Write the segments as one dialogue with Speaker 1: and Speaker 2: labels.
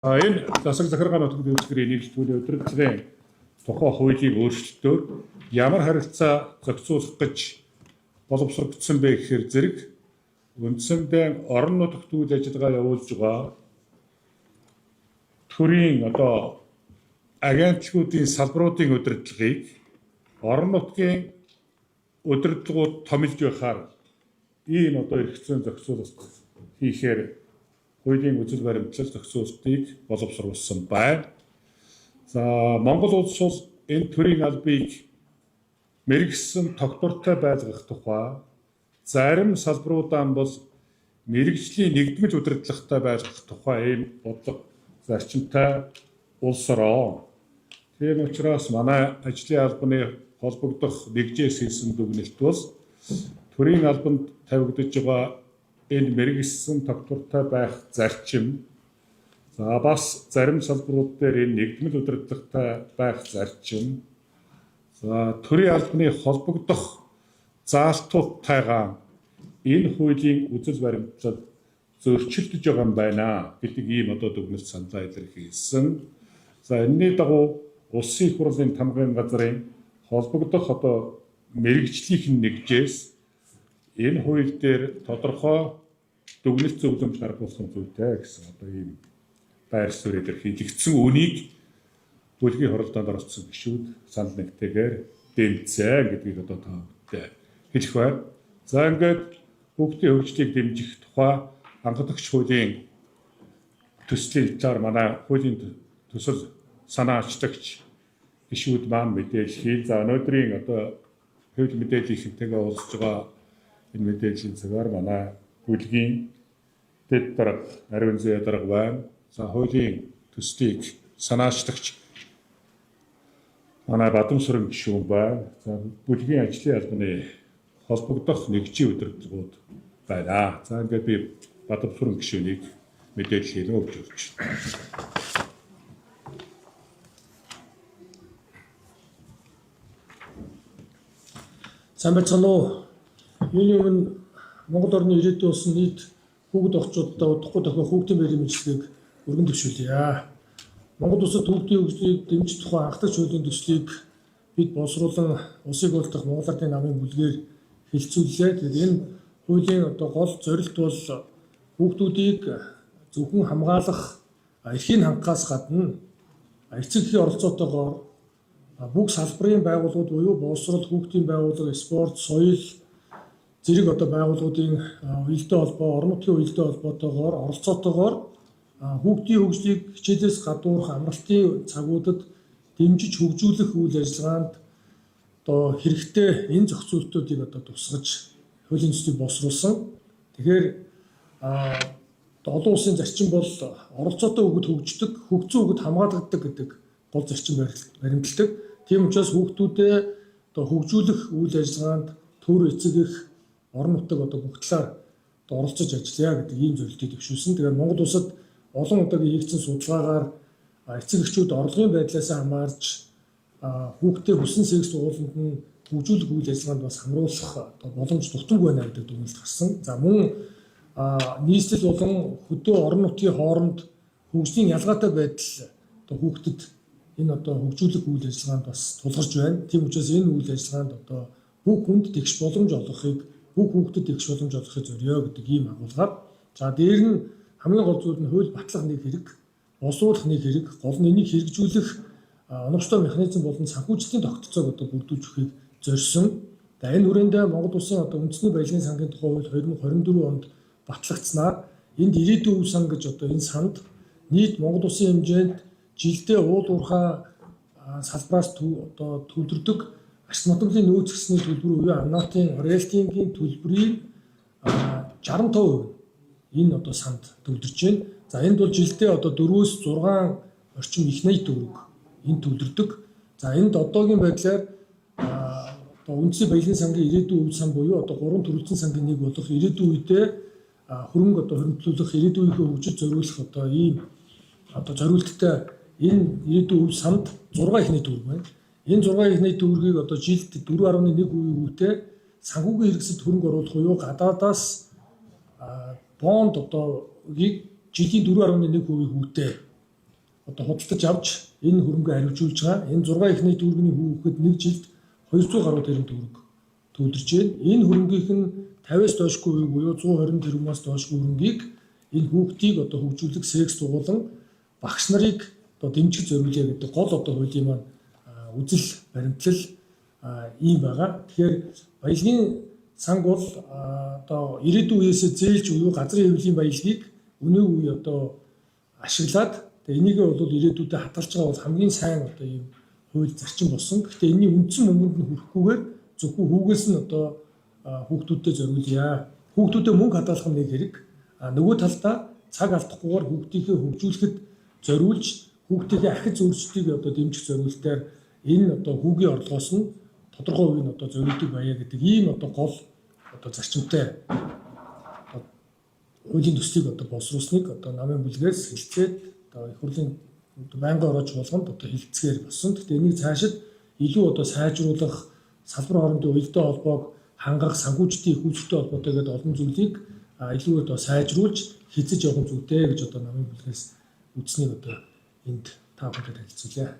Speaker 1: Энэ засаг захиргааны нутгийн дэвсгэрийн нийлжүүлэлтийн удирдлагын тухай хуулийг өөрчлөлтөөр ямар харилцаа зохицуулах гэж боловсрогдсон бэ гэхээр зэрэг үндсэндээ орон нутагт үйл ажиллагаа явуулж байгаа төрийн агентлагуудын салбаруудын удирдлагыг орон нутгийн удирдлагууд томилж байхаар ийм эрх зүйн зохицуулалт хийхээр хуулийн үзэл баримтлал зохицуулалтыг боловсруулсан байна. За Монгол улс бол энэ төрийн албыг мэрэгсэн тогтвортой байлгах тухай зарим салбаруудаа бол мэрэгжлийн нэгдмэж удирдлагатай байлгах тухай ийм бодлого зарчимтай улс ороо. Тийм учраас манай ажлын албаны холбогдох нэгжээс хийсэн дүгнэлт бол төрийн албанд тавигдж байгаа энэ мэрэгсэн тогтвортой байх зарчим, за бас зарим салбарууд дээр энэ нэгдмэл удирдлагатай байх зарчим, за төрийн албаны холбогдох заалтуудтайгаа энэ хуулийн үзэл баримтлал зөрчилдөж байгаа юм байна гэдэг ийм дүгнэлт саналаа илэрхийлсэн. За энэний дагуу Улсын их хурлын тамгын газрын холбогдох мэрэгжлийн нэгжээс энэ хууль дээр тодорхой дүгнэлт зөвлөмж гаргуулсан зүйтэй гэсэн ийм байр суурь илэрхийлэгдсэн үнийг бүлгийн хоролдоонд оролцсон гишүүд санал нэгтэйгээр дэмжсэн гэдгийг та бүхэнд хэлэх байна. За ингээд хүүхдийн хөгжлийг дэмжих тухай анхлагч хуулийн төслийн талаар манай хуулийн төсөл санаа ачлагч гишүүд маань мэдээлэл. За өнөөдрийн хууль мэдээллийн ихэнтэйгээ уулзж байгаа энэ мэдээллийн цагаар манай бүлгийн дэд дарга Ариун зэе дарга байна. За хуулийн төслийг санаачлагч манай Бадамсүрэн гишүүн байна. За бүлгийн ажлын албаны холбогдох нэгжийн удирдлагууд байна. За ингээд би Бадамсүрэн гишүүнийг мэдээлэл хэлэн өгч өгч.
Speaker 2: Сайн байцгаана уу? Юуны өмнө Монгол орны ирээдүйн улсын нийт хүүхэд орчуудтай удахгүй тохиох хүүхдийн байрын мэдлэгийг өргөн төвшүүлье. Монгол улсад хүүхдийн хөгжлийг дэмжих тухай анхлагч хуулийн төслийг бид боловсруулан улсыг болдох Монгол Ардын намын бүлгээр хэлэлцүүллээ. Тэгэхээр энэ хуулийн гол зорилт бол хүүхдүүдийг зөвхөн хамгаалах эрхийн хангахаас гадна эцэг эхийн оролцоотойгоор бүх салбарын байгууллагууд буюу боловсрол, хүүхдийн байгууллага, спорт, соёл зэрэг байгууллагуудын уялдаа холбоо, орон нутгийн уялдаа холбоотойгоор оролцоотойгоор хүүхдийн хөгжлийг хичээлээс гадуурх амралтын цагуудад дэмжиж хөгжүүлэх үйл ажиллагаанд хэрэгтэй энэ зохицуултуудыг тусгаж хуулийн төслийг боловсруулсан. Тэгэхээр олон улсын зарчим бол оролцоотой хүүхэд хөгждөг, хөгжсөн хүүхэд хамгаалагддаг гэдэг гол зарчим баримталдаг. Тийм учраас хүүхдүүдээ хөгжүүлэх үйл ажиллагаанд төр эцэг эх орон нутаг бүх талаар оролцож ажиллая гэдэг ийм зорилтыг төвшүүлсэн. Тэгэхээр Монгол улсад олон удаагийн хийгдсэн судалгаагаар эцэг эхчүүд орлогын байдлаас хамаарч хүүхдээ хүссэн секс ууланд нь хөгжүүлэх үйл ажиллагаанд бас хамруулах боломж дутамгүй байна гэдэг дүгнэлт гарсан. За мөн нийслэл болон хөдөө орон нутгийн хооронд хөгжлийн ялгаатай байдал хүүхдэд энэ хөгжүүлэх үйл ажиллагаанд бас тулгарч байна. Тийм учраас энэ үйл ажиллагаанд бүх хүнд тэгш боломж олгохыг, бүх хүүхдэд тэгш боломж олгохыг зорио гэдэг ийм агуулгаар. За дээр нь хамгийн гол зүйл нь хууль батлах нэг хэрэг, боловсруулах нэг хэрэг, гол нь энийг хэрэгжүүлэх оновчтой механизм болон санхүүжилтийн тогтолцоог бүрдүүлж өгөхийг зорьсон. За энэ хүрээнд Монгол улсын үндэсний баялагын сангийн тухай хууль 2024 онд батлагдсанаар энд ирээдүйн үе сан гэж энэ санд нийт Монгол улсын хэмжээнд жилдээ уул уурхай салбараас төвлөрдөг арс нутгийн нөөц гэсний төлбөр буюу амнаатын роялтингийн төлбөрийн 65% энэ санд төвлөрж байна. За энд бол жилдээ 4-өөс 6 орчим их найт төгрөг энэ төвлөрдөг. За энд одоогийн байдлаар үндэсний баялагын сангийн ирээдүйн үе сан буюу 3 төрөлцөн сангийн нэг болох ирээдүйн үедээ хөрөнгө хөрөнгөлүүлэх ирээдүйнхөө хөгжид зориулах ийм зориулттай энэ ирээдүйн үе санд 6 их найт төгрөг байна. Энэ 6 их найт төгрөгийг жилд 4.1% үүтэй санхүүгийн хэрэгсэлд хөрөнгө оруулах буюу гадаадаас бонд жилийн 4.1% үүтэй одоо худалдаж авч энэ хөрөнгө хариуцуулж байгаа. Энэ 6 ихний дүүргийн хүүхэд нэг жилд 200 гаруй тэрбум төгрөг төлдөж байна. Энэ хөрөнгөийнх нь 50-аас доошгүй үе буюу 120 тэрбумаас доошгүй хөрөнгийг энэ хүүхдийг одоо хөгжүүлэх секс дугуулan багш нарыг одоо дэмжих зориулъя гэдэг гол одоо хуулийн маань үзэл баримтлал ийм байгаа. Тэгэхээр баялагын санг бол одоо ирээдүйн үеэс зээлж буюу газрын хэвлэлийн баялагийг өнөө үе одоо ашиглаад энийг бол ирээдүйдээ хадгалж байгаа бол хамгийн сайн одоо ийм хууль зарчим болсон. Гэхдээ энэний үндсэн мөнгөнд нь хүрэхгүйгээр зөвхөн хүүгээс нь одоо хүүхдүүдэд зориулъя. Хүүхдүүдэд мөнгө хадгалах нь нэг хэрэг. Нөгөө талдаа цаг алдахгүйгээр хүүхдийнхээ хөгжүүлэхэд зориулж хүүхдийнхээ ахиц өөрчлөлтийг одоо дэмжих зорилтоор энэ одоо хүүгийн орлогоос нь тодорхой үеийн одоо зориултыг баяа гэдэг ийм одоо гол одоо зарчимтай хуулийн төслийг одоо боловсруулсныг одоо намын бүлгээс хэлцээд одоо их хурлын байнгын орооч болгонд одоо хэлцгээр болсон. Гэхдээ энийг цаашид илүү одоо сайжруулах, салбар хоорондын уялдаа холбоог хангах, санхүүжилтийн их үйлчлэлтэй холбоотой гэдэг олон зүйлийг илүү одоо сайжруулж хязгаарч явах зүйтэй гэж одоо намын бүлгээс үзснийг одоо энд та бүхэнд хэлцүүлээ.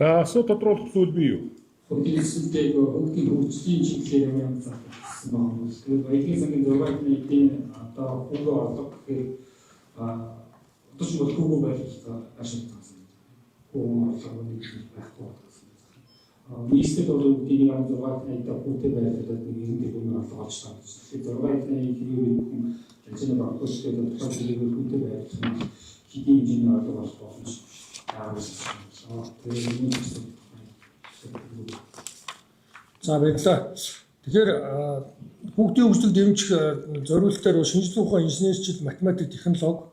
Speaker 1: Асуу тодруулах зүйл бий юу?
Speaker 3: Хөгжүүлэлттэй хөгжлийн хөгжлийн чиглэлээр юм заасан байна. Тэгээд баялагын сангийн 6 нийтийн одоо хөнгө орлого гэхээр одоо ч бол хөнгө байлгах ашигласан. Хөнгө орлого нэг их байхгүй болсон. Нийслэл бол үгдийн 6 нийтийн хүүтэй байлгалаад нэг иргэний хөнгө орлого олж таа. Тэгэхээр 6 нийтийн хэрэглэн ажил багтуулж тэгээд тодорхой хүүтэй байлгах хэдийн хэмжээний орлого олж болно.
Speaker 2: За баярлалаа. Тэгэхээр хүүхдийн хөгжлийг дэмжих зорилтоор шинжлэх ухаан, инженерчил, математик, технологи,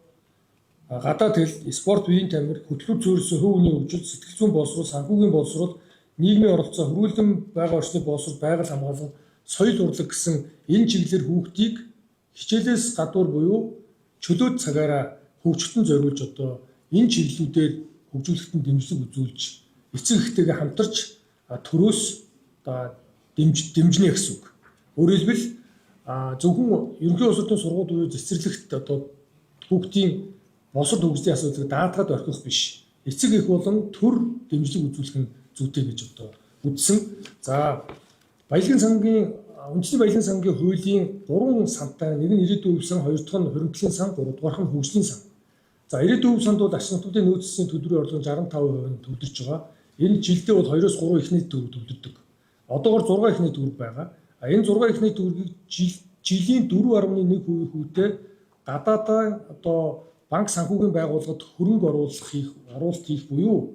Speaker 2: гадаад хэл, спорт, биеийн тамир, хөтөлбөр суурилсан хөв үний хөгжил, сэтгэл зүйн боловсрол, санхүүгийн боловсрол, нийгмийн оролцоо, хөрвүүлэн байгаль орчны боловсрол, байгаль хамгаалал, соёл урлаг гэсэн энэ чиглэлээр хүүхдийг хичээлээс гадуур буюу чөлөөт цагаараа хөгжөлтөнд зориулж одоо энэ чиглэлүүдээр хөгжүүлэлтөнд дэмжлэг үзүүлж эцэг эхтэйгээ хамтарч төрөөс дэмжнэ гэсэн үг. Өөрөөр хэлбэл зөвхөн ерөнхий улс орны сургууль буюу цэцэрлэгт одоо хүүхдийн босод хөгжлийн асуудлыг даатгаад орхих биш. Эцэг эх болон төр дэмжлэг үзүүлэх нь зүйтэй гэж одоо үзсэн. За баялагын сангийн үндэсний баялагын сангийн хуулийн 3 сантай, нэг нь ирээдүйн үе сан, хоёр дахь нь хуримтлалын сан, гурав дахь нь хөгжлийн сан. За ирээдүйн санд бол ач холбогдолтой нөөцийн төлбөрийн орлого 65% нь төвлөрч байгаа. Энэ жилдээ бол 2-3 ихний төгрөг төвлөрдөг. Одоогор 6 ихний төгрөг байгаа. Энэ 6 ихний төгрөгийг жилийн 4.1% хүүтэй гадаадаа одоо банк санхүүгийн байгууллагад хөрөнгө оруулалт хийх буюу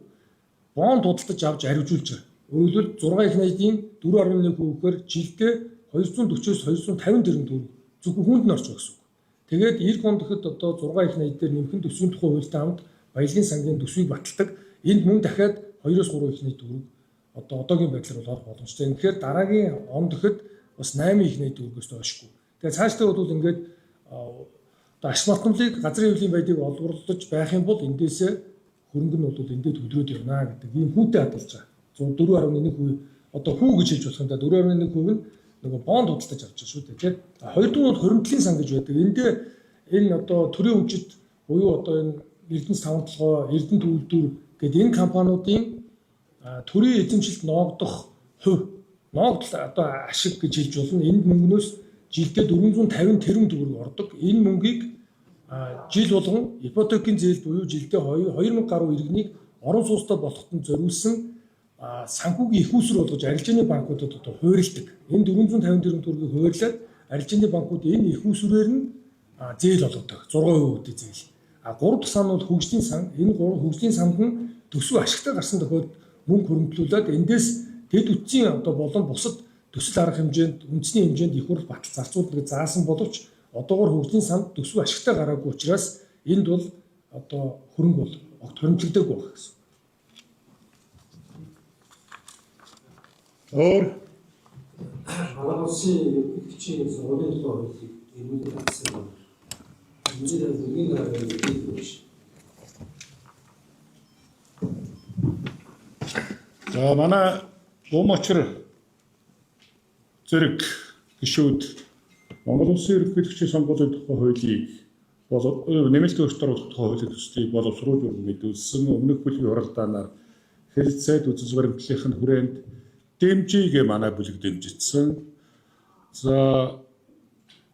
Speaker 2: бонд худалдаж авч арвижуулж байгаа. Өөрөөр хэлбэл 6 ихнийдийн 4.1%-ээр жилдээ 240-оос 250 тэрбум төгрөг зөвхөн хүнд нь орж байгаа гэсэн үг. Тэгээд 90 он дахид одоо 6 их найд дээр нэмхэн төсвийн тухай хуультай хамт баялагын сангийн төсвийг баталдаг. Энд мөн дахиад 2-3 их найд төгрөг одоо одоогийн байдлаар бол орох боломжтой. Тэгэхээр дараагийн он дахид бас 8 их найд төгрөгөөс доошгүй. Тэгээд цаашдаа бол ингээд одоо аш матмлыг газрын хэвлэлийн байдлыг олгорлож байх юм бол эндээсээ хөрөнгө нь бол эндээ төлрөөд явна гэдэг ийм хүүтэй хадгалж байгаа. 4.1% одоо хүү гэж хэлж болох юм да 4.1% нь нөгөө бонд худалдаж авч байгаа шүү дээ тийм. Хоёрдугаар бол хуримтлалын сан гэж байдаг. Эндээ энэ одоо төрийн өмчит буюу одоо энэ Эрдэнэс таван толгой, Эрдэнэ төвлөрд гэдэг энэ компаниудын төрийн эзэмшилд ноогдох хувь ноогдол одоо ашиг гэж хэлж болно. Энэ мөнгнөөс жилдээ 450 тэрбум төгрөг ордог. Энэ мөнгийг жил болгон ипотекийн зээл буюу жилдээ 2000 гаруй иргэнийг орон сууцтай болоход нь зориулсан санхүүгийн их усүр болгож арилжааны банкудад одоо хуурилдаг. Энэ 450 тэрбум төгрөгийг хуурлаад арилжааны банкуд энэ их усүрээр нь зээл олгодог. 6% үедээ зээл. 3 дахь сан бол хөгжлийн сан. Энэ хөгжлийн санд нь төсөв ашигтай гарсан тохиолдолд мөнгө хөрөнгөлүүлээд эндээс дэд үтсийн одоо болон бусад төсөл арга хэмжээнд үндэсний хэмжээнд их хурл батал зарцуулдаг гэж заасан боловч одоогор хөгжлийн санд төсөв ашигтай гараагүй учраас энд бол одоо хөрөнгө бол огт хөрөнгөлөгдөөгүй байх гэсэн.
Speaker 1: Өөр
Speaker 4: манай улсын эрхчлэгчийн сургуулийн хуулийг эргүүлээд авсан. Инженер бүгийн гаргаж ирж.
Speaker 1: за манай Бөмбөчр зэрэг гишүүд Монгол Улсын ерөнхийлөгчийн сонгуулийн тухай хуулийг нэмэлт өөрчлөлт оруулах хуулийн төслийг боловсруулж мэдүүлсэн өмнөх бүлгийн хуралдаанаар хэлэлцээд үзэл баримтлалын хүрээнд дэмжийг манай бүлэг дэмжигдсэн. За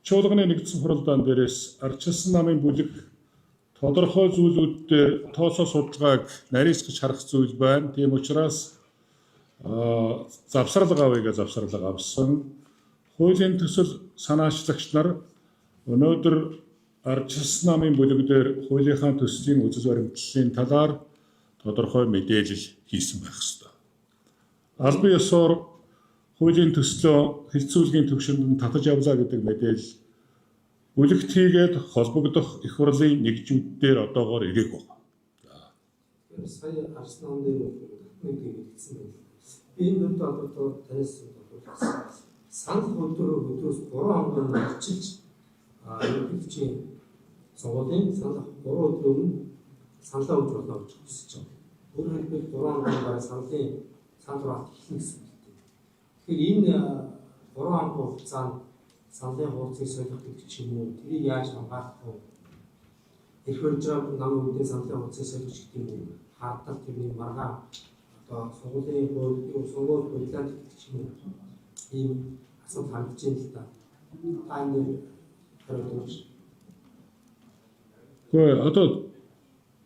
Speaker 1: чуулганы нэгдсэн хуралдаан дээрээс ардчилсан намын бүлэг тодорхой зүйлүүдээр тоосоо судалгааг нарийсгаж харах зүйл байна. Тийм учраас завсарлага авъя гэж завсарлага авсан. Хуулийн төсөл санаачлагч нар өнөөдөр ардчилсан намын бүлэгдэр хуулийнхаа төслийн үзэл баримтлалын талаар тодорхой мэдээлэл хийсэн байх ёстой. Албан ёсоор хуулийн төслөө хэлцүүлгийн төвшөнд татаж явлаа гэдэг мэдээлэл бүлэгт хийгээд холбогдох их хурлын нэгжүүдээр одоогоор ирээг байна.
Speaker 4: Сая арслан дээр нэг хэлсэн байна. Энэ үед одоо танаас санал өдрөөс 3 хоног арчилж ерөнхийлөгчийн сонгуулийн санал 3 өдөр өмнө саналаа өгч болно гэж хүсэж байна. Өөрөөр хэлбэл 3 хоногоор саналын санал эхлэх гэсэн үг. Тэгэхээр энэ 3 хоног хугацаанд саналын хуудсыг солих гэдэг чинь юу? Тэрийг яаж хамгаалах вэ? Тэрхүү жоо нам үеийн саналын хуудсыг солих гэдэг юм уу? Хардтал тэрний маргаан одоо сонгуулийн сонгуул хуйлаанд гэдэг чинь юу? Ийм асуулт хандж байна л да. Тааны хариулт.
Speaker 1: Гэхдээ одоо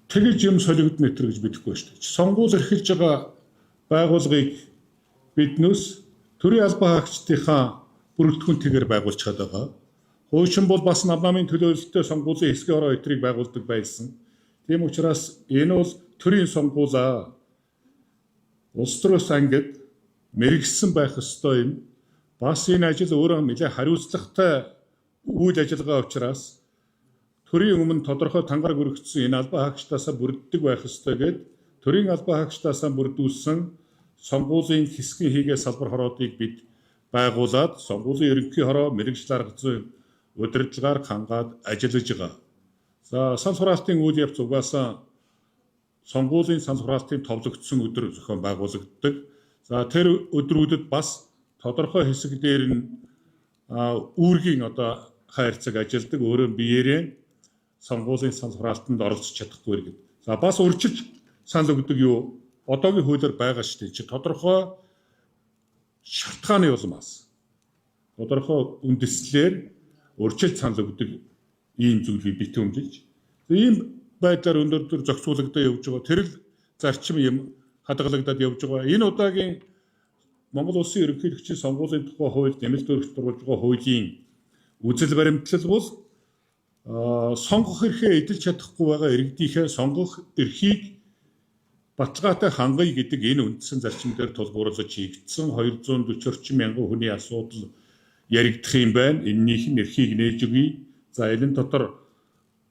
Speaker 1: тэгж юм солигдно нэтэр гэж мэдэхгүй шүү дээ. Сонгуул эрхэлж байгаа байгууллагыг биднээс төрийн албан хаагчдынхаа бүрэлдэхүүн тэгээр байгуулж чадаад байгаа. Хуучин бол бас намын төлөөлөлтөй сонгуулийн хэсгийн орон өдрийг байгуулдаг байсан. Тийм учраас энэ бол төрийн сонгуулаа улс төрөөс ангид мэрэгсэн байх ёстой юм. Бас энэ ажил өөрөө нэлээд хариуцлагатай үйл ажиллагаа учраас төрийн өмнө тодорхой тангараг өргөцсөн энэ албан хаагчдаасаа бүрддэг байх ёстой гэд төрийн албан хаагчдаасаа бүрдүүлсэн сонгуулийн хэсгийн хийгээ салбар хороодыг бид байгуулад сонгуулийн ерөнхий хороо мэрэгжил арга зүйн удирдлагаар хангаад ажиллаж байгаа. За санал хураалтын үйл явц угаасаа сонгуулийн санал хураалтын товлогдсон өдөр зохион байгуулагддаг. За тэр өдрүүдэд бас тодорхой хэсэг дээр нь үүргийн одоо хайрцаг ажилдаг өөрөө биеэрээ сонгуулийн санал хураалтанд оролцож чадахгүй гэдэг. За бас урьдчилж санал өгдөг юу? Одоогийн хуулиар байгаа шүү дээ. Чи тодорхой шалтгааны улмаас тодорхой үндэслэлээр урьдчилж санал өгдөг ийм зүйлийг битүүмжилж. Ийм байдлаар өнөөдөр зохицуулагдаад явж байгаа. Тэр л зарчим юм хадгалагдаад явж байгаа. Энэ удаагийн Монгол улсын ерөнхийлөгчийн сонгуулийн тухай хууль нэмэлт өөрчлөлт оруулж байгаа хуулийн үзэл баримтлал бол сонгох эрхээ эдэлж чадахгүй байгаа иргэдийнхээ сонгох эрхийг баталгаатай хангая гэдэг энэ үндсэн зарчим дээр тулгуурлаж хийгдсэн 240 орчим мянган хүний асуудал яригдах юм байна. Эннийх нь эрхийг нээж өгье. За энэ дотор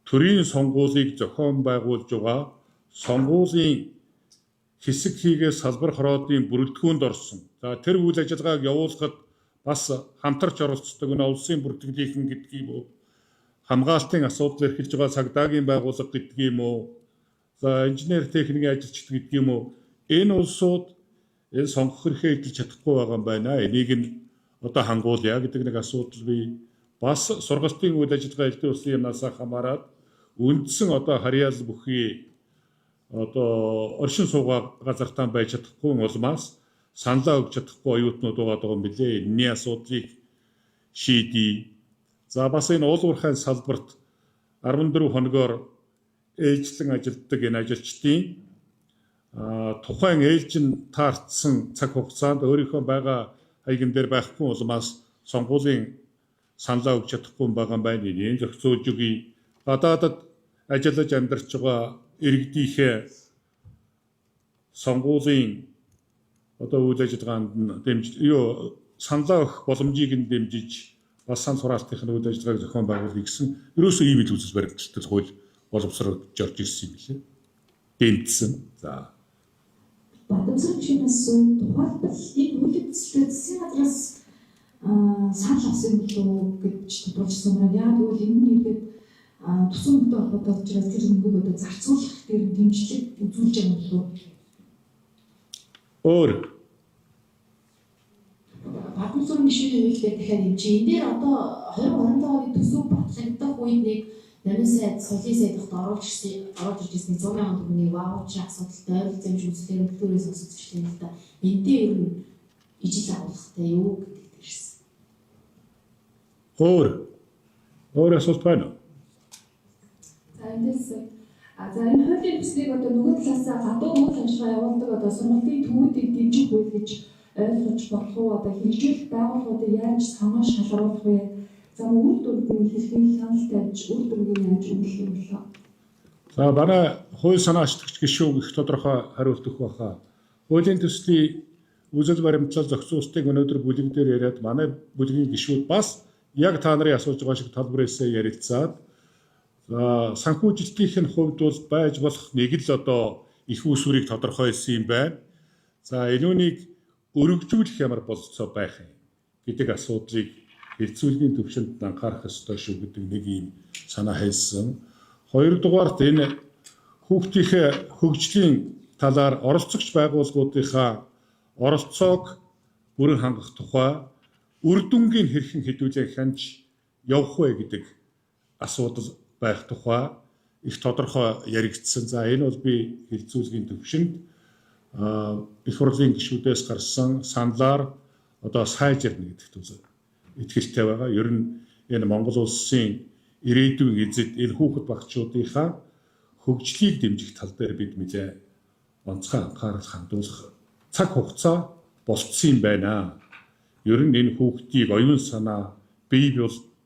Speaker 1: төрийн сонгуулийг зохион байгуулж байгаа сонгуулийн хэсэг хийгээ салбар хороодын бүрэлдэхүүнд орсон. За тэр үйл ажиллагааг явуулахад бас хамтарч оролцдог нь улсын бүртгэгдийнхэн гэдэг юм уу? Хамгаалтын асуудал эрхэлж байгаа цагдаагийн байгууллага гэдэг юм уу? За инженер техникийн ажилчид гэдэг юм уу? Энэ улсууд энэ сонгох эрхээ эдэлж чадахгүй байгаа юм байна. Энийг нь одоо хангуулъя гэдэг нэг асуудал бий. Бас сургалтын үйл ажиллагаа элдв улсын юмнаас хамаарат үндсэн одоо харьяал бүхий одоо оршин суугаа газартаа байж чадахгүй улмаас саналаа өгч чадахгүй оюутнууд байгаа юм билээ. Энэний асуудлыг шийдье. За бас энэ уул уурхайн салбарт 14 хоногоор ээлжлэн ажилладаг энэ ажилчдын тухайн ээлжин таардсан цаг хугацаанд өөрийнхөө байгаа хаягн дээр байхгүй улмаас сонгуулийн саналаа өгч чадахгүй байгаа юм байна. Энэ зохицуулж өгье. Гадаадад ажиллаж амьдарч байгаа иргэдийнхээ сонгуулийн одоо үйл ажиллагаанд саналаа өгөх боломжийг нь дэмжиж бас санал хураалтын үйл ажиллагааг зохион байгуулах гэсэн ерөөсөө ийм л үзэл баримталтай хууль боловсролж орж ирсэн юм билээ. Дэмжсэн. За.
Speaker 5: Батамсрагчнаас тухайлбал энэ үйл засгийн газраас санал авсан болов гэж тодорхойлсон байна. Яг тэгвэл энэ нь ихэд тусан мөнгөтэй холбоотой учраас тэр мөнгөийг одоо зарцуулах дээр дэмжлэг үзүүлж байгаа юм болов.
Speaker 1: Өөр
Speaker 5: Батамсрагчны гишүүний үйлдэл дахиад энэ дээр одоо 2027 оны төсөв батлагдах үед нэг Намын сайд, соёлын сайд дахь орж ирж ирсэн 100 мянган төгрөгийн ваучер асуудалтай ойролцоо юмш үзлээ төлөөрөөс сонсогдчихлээ л да. Энтэй ер нь ижил агуулгатай юу гэдэг дээрсэн.
Speaker 1: Өөр асуулт байна уу?
Speaker 6: За эндээс за энэ хуулийн төслийг одоо нөгөө талаас гадуу үйл ажиллагаа явуулдаг одоо сургалтын төвүүдийг дэмжих үйл гэж ойлгож болох уу? Одоо хэрэгжүүлэх байгууллагуудыг яаж санаа шалгаруулах вэ? За үр дүнгийн хэрхэн хяналттай байж үр дүнгийн яаж үнэлэх юм болоо?
Speaker 1: За манай хууль санаа ашиглагч гишүүн их тодорхой хариулт өгөх байхаа. Хуулийн төслийн үзэл баримтлал зохицуултыг өнөөдөр бүлэг дээр яриад манай бүлгийн гишүүд бас яг та нарын асууж байгаа шиг талбарээсээ ярилцаад санхүүжилтийн хувьд бол байж болох нэг л одоо их усүрийг тодорхойлсон юм байна. За энүүнийг өргөжүүлэх ямар болцоо байх юм гэдэг асуудлыг хэрэгцүүлгийн төвшөнд анхаарах ёстой шүү гэдэг нэг юм санаа хэлсэн. Хоёрдугаарт энэ хүүхдийн хөгжлийн талаар оролцогч байгууллагуудынхаа оролцоог бүрэн хангах тухай үр дүнгийн хэрхэн хэдүүлэн хянж явах вэ гэдэг асуудал байх тухай их тодорхой яригдсан. За энэ бол би хэрэгцүүлгийн төвшөнд их хурлын гишүүдээс гарсан саналаар одоо сайжирна гэдэгт итгэлтэй байгаа. Ер нь энэ Монгол улсын ирээдүйн эзэд энэ хүүхэд багчуудынхаа хөгжлийг дэмжих тал дээр бид нэлээ онцгой анхаарал хандуулах цаг хугацаа болцсон юм байна. Ер нь энэ хүүхдийг оюун санаа, бие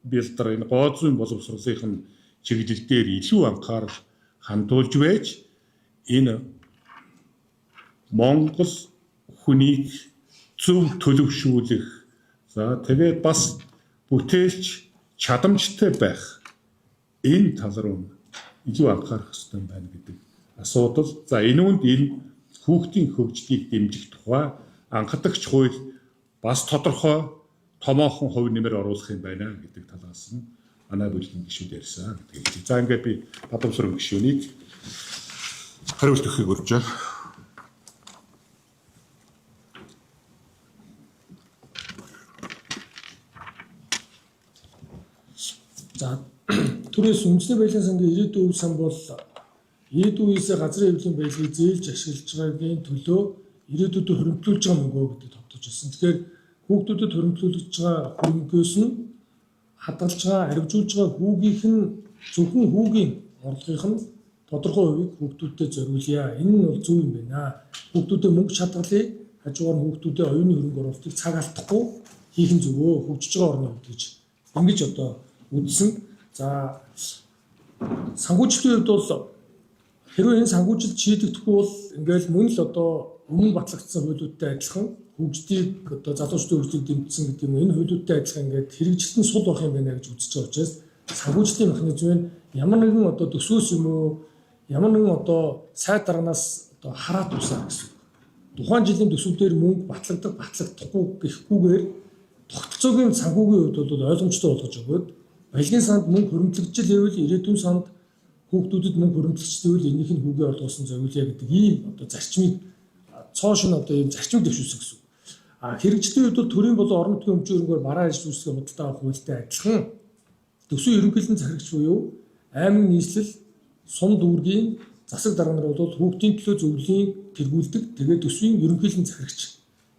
Speaker 1: бэлдэр энэ гоо зүйн боловсролын чиглэл дээр илүү анхаарал хандуулж байж энэ Монгол хүнийг зөв төлөвшүүлэх за тэгээд бас бүтээлч чадамжтай байх энэ тал руу илүү анхаарах хэрэгтэй байна гэдэг асуудал. За энэ үнд энэ хүүхдийн хөгжлийг дэмжих тухай анхдагч хууль бас тодорхой томоохон хувь нэмэр оруулах юм байна гэдэг талаас нь манай бүлгийн гишүүд ярьсан гэдэг. За ингээд би Бадамсүрэн гишүүнийг хариулт өгөхийг урьж байна.
Speaker 2: За түрээс үндэсний баялаг сангийн ирээдүйн үйл сан бол ирээдүйн үеэсээ газрын хэвлэлийн баялагийг зээлж ашиглаж байгаагийн төлөө ирээдүйдээ хөрөнгөлүүлж байгаа мөнгөө гэдэг тогтоож ирсэн. Тэгэхээр хүүхдүүдэд хөрөнгөлүүлж байгаа хөрөнгөөс нь хадгалж байгаа, арвижуулж байгаа хүүгийнх нь зөвхөн хүүгийн орлогынх нь тодорхой хувийг хүүхдүүдэд зориулъя. Энэ нь бол зөв юм байна. Хүүхдүүдэд мөнгө шатгалыг хажуугаар нь хүүхдүүдэд оюуны хөрөнгө оруулалтыг цаг алдахгүй хийх нь зөвөө хөгжиж байгаа орны хувьд гэж ингэж одоо үздсэн. За санхүүжилтийн хувьд бол хэрвээ энэ санхүүжилт шийдэгдэхгүй бол ингээл мөн л одоо өмнө батлагдсан хуулиудтай адилхан хөгждийг одоо залуучдын хөгжлийг дэмжсэн гэдэг юм. Энэ хуулиудтай адилхан ингээд хэрэгжилт нь сул байх юм байна гэж үзэж байгаа учраас санхүүжилтийн механизм нь ямар нэгэн одоо төсөөс юм уу ямар нэгэн одоо сайд дарганаас одоо хараад усаа гэсэн. Тухайн жилийн төсөвдөр мөнгө батлагдахгүй гэхгүйгээр тогтцоогийн санхүүгийн хувьд бол ойлгомжтой болгож өгөөд баялагын санд мөнгө хөрөнгөлөгч левел ирээдүйн санд хүүхдүүдэд мөнгө хөрөнгөлөгчдөвэл энийх нь хүүгийн орлогоос нь зориулъя гэдэг ийм одоо зарчмыг цоошин одоо ийм зарчмыг дэвшүүлсэн гэсэн. Хэрэгжлийн хувьд бол төрийн болон орон нутгийн өмчийн хөрөнгөөр бараа ажил үүсгэх худалдаа авах хуультай адилхан төсвийн ерөнхийлөн захирагч буюу аймаг нийслэл сум дүүргийн засаг дарга нар бол хүүхдийн төлөө зөвлөлийн тэргүүлдэг. Тэгээд төсвийн ерөнхийлөн захирагч.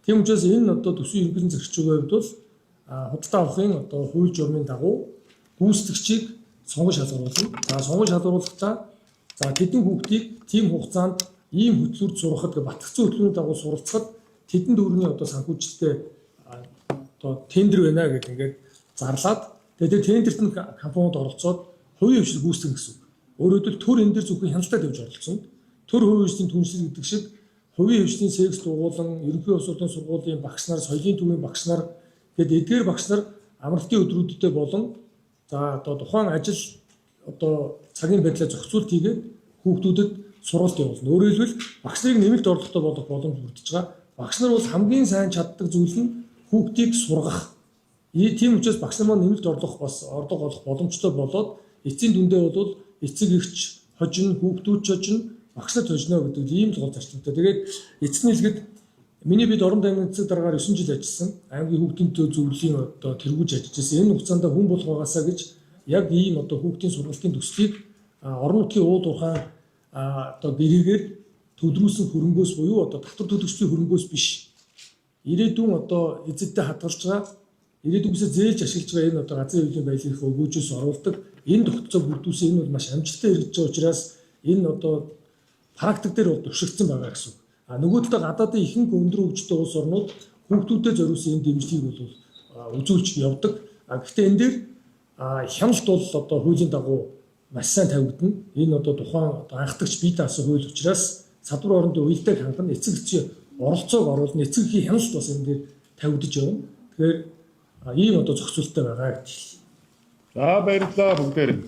Speaker 2: Тийм учраас энэ одоо төсвийн ерөнхийлөн захирагчийн хувьд бол худалдаа авахын одоо хууль журмын дагуу гүйцэтгэгчийг сонгож шалгаруулна. За сонгож шалгаруулахдаа за тэдэн хүүхдийг тийм хугацаанд ийм хөтлөлд сургахад батлагдсан хөтлөлийн дагуу суралцахад тэдэн төгрөгийн одоо санхүүжилттэй одоо тендер байна гэдэг ингээд зарлаад тэгээд тендерт нь компаниуд оролцоод хувийн хвшил гүйцэтгэх гэсэн. Өөрөөр хэлбэл төр энэ дээр зөвхөн хяналтаа тавьж оролцсон. Төр хувийн хвшлийн түншлэл гэдэг шиг хувийн хвшлийн секс дугуулан ерөнхий улс ордын сургуулийн багш нар, соёлын төвийн багш нар гэдэг эдгээр багш нар амралтын өдрүүдэд болон за одоо тухайн ажил одоо цагийн байдлаар зохицуулт хийгээд хүүхдүүдэд сургалт явуулна. Өөрөөр хэлбэл багш нарыг нэмэлт орлоготой болгох боломж бүрдэж байгаа. Багш нар бол хамгийн сайн чаддаг зүйл нь хүүхдийг сургах. Тийм учраас багш нар маань нэмэлт орлого олох боломжтой болоод эцсийн дүндээ бол эцэг эгч хожин, хүүхдүүд хожин, багш нар хожино гэдэг ийм л гол зарчимтай. Тэгээд эцэг нийлгэд миний бид орон аймгийн засаг даргаар 9 жил ажилласан. Аймгийн хүүхдийн төлөө зөвлөлийн одоо тэргүүж ажиллаж байсан. Энэ хугацаанд хүн болох байгаасаа гэж яг ийм одоо хүүхдийн сургалтын төслийг орон нутгийн уулд уурхай одоо гэрээгээр төлрүүлсэн хөрөнгөөс буюу одоо татвар төлөгчдийн хөрөнгөөс биш. Ирээдүйн одоо эзэдтэй хадгалж байгаа, ирээдүйгөөсөө зээлж ашиглаж байгаа энэ одоо газрын хуулийн баялагийг өгөөжөөс оруулдаг. Энэ тогтцоог бүрдүүлсэн энэ бол маш амжилттай хэрэгжиж байгаа учраас энэ одоо практик дээр бол туршигдсан байгаа гэсэн үг. Нөгөө талаа гадаадын ихэнх өндөр хөгжтэй улс орнууд хүүхдүүдэд зориулсан энэ дэмжлэгийг бол үзүүлж явдаг. Гэхдээ энэ дээр хяналт бол одоо хуулийн дагуу маш сайн тавигдана. Энэ одоо тухайн анхдагч бие даасан хууль учраас садвар орондын уялдааг хангана, эцэг эхчийн оролцоог оруулна, эцэг эхийн хяналт бас энэ дээр тавигдаж явна. Тэгэхээр ийм одоо зохицуулттай байгаа гэж.
Speaker 1: За баярлалаа бүгдээрээ.